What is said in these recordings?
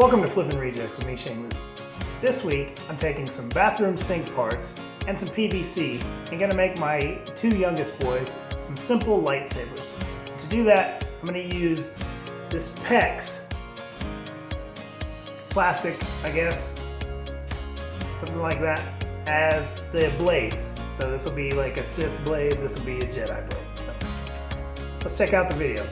Welcome to Flippin' Rejects with me, Shane Luke. This week, I'm taking some bathroom sink parts and some PVC and gonna make my two youngest boys some simple lightsabers. To do that, I'm gonna use this PEX plastic, I guess, something like that, as the blades. So this will be like a Sith blade, this will be a Jedi blade. So let's check out the video.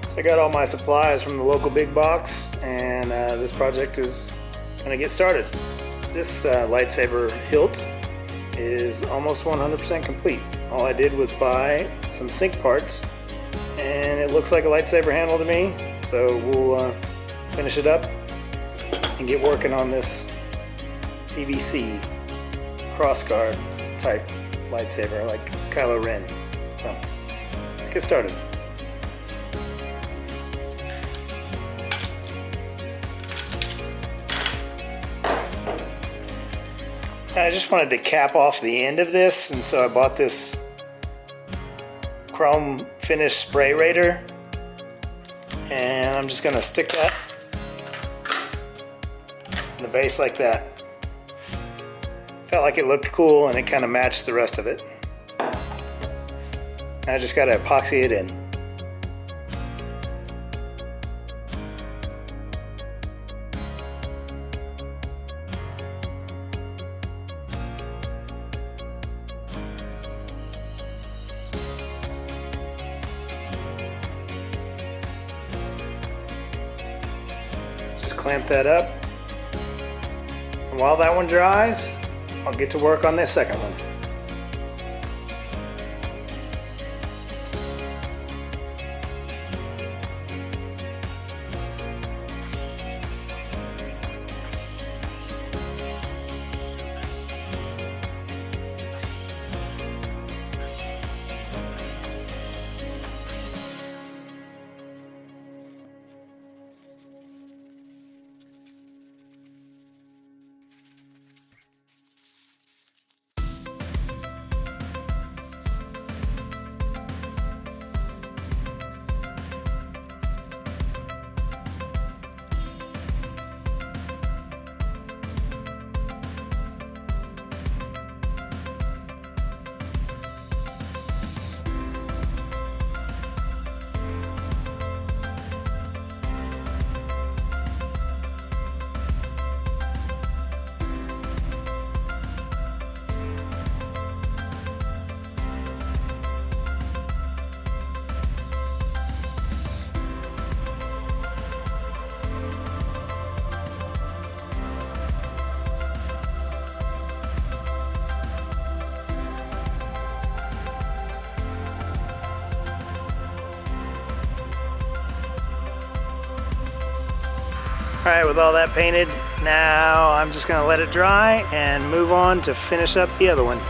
So I got all my supplies from the local big box, and this project is gonna get started. This lightsaber hilt is almost 100% complete. All I did was buy some sink parts, and it looks like a lightsaber handle to me. So we'll finish it up and get working on this PVC crossguard type lightsaber like Kylo Ren. So let's get started. I just wanted to cap off the end of this, and so I bought this chrome finish spray raider, and I'm just going to stick that in the base like that. Felt like it looked cool and it kind of matched the rest of it. I just got to epoxy it in. Just clamp that up, and while that one dries, I'll get to work on this second one. Alright, with all that painted, now I'm just going to let it dry and move on to finish up the other one.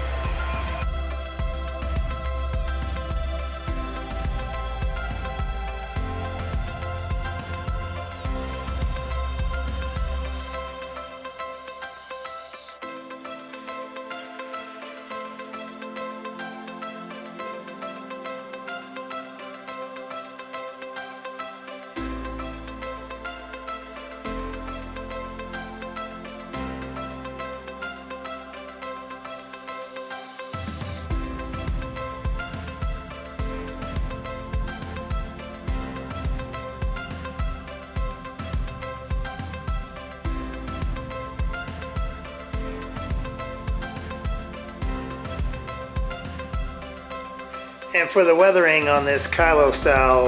And for the weathering on this Kylo style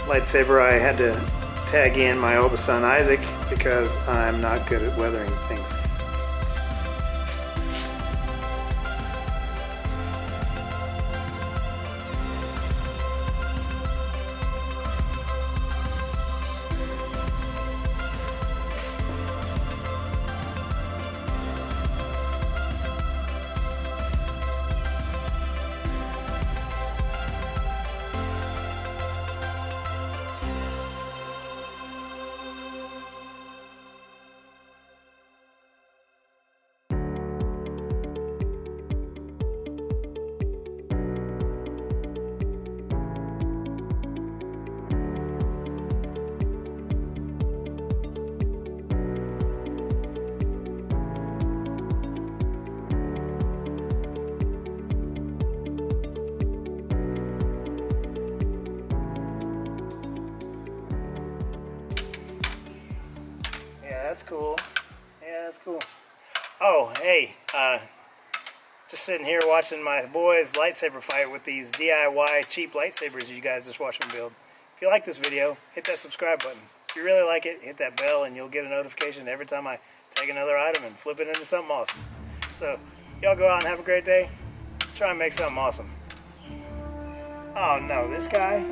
lightsaber, I had to tag in my oldest son Isaac because I'm not good at weathering things. that's cool. Yeah, that's cool. Oh, hey, just sitting here watching my boys lightsaber fight with these DIY cheap lightsabers you guys just watched me build. If you like this video, hit that subscribe button. If you really like it, hit that bell and you'll get a notification every time I take another item and flip it into something awesome. So, y'all go out and have a great day. Try and make something awesome. Oh no, this guy.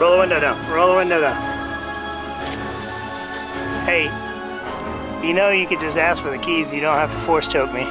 Roll the window down. Roll the window down. Hey, you know you could just ask for the keys. You don't have to force choke me.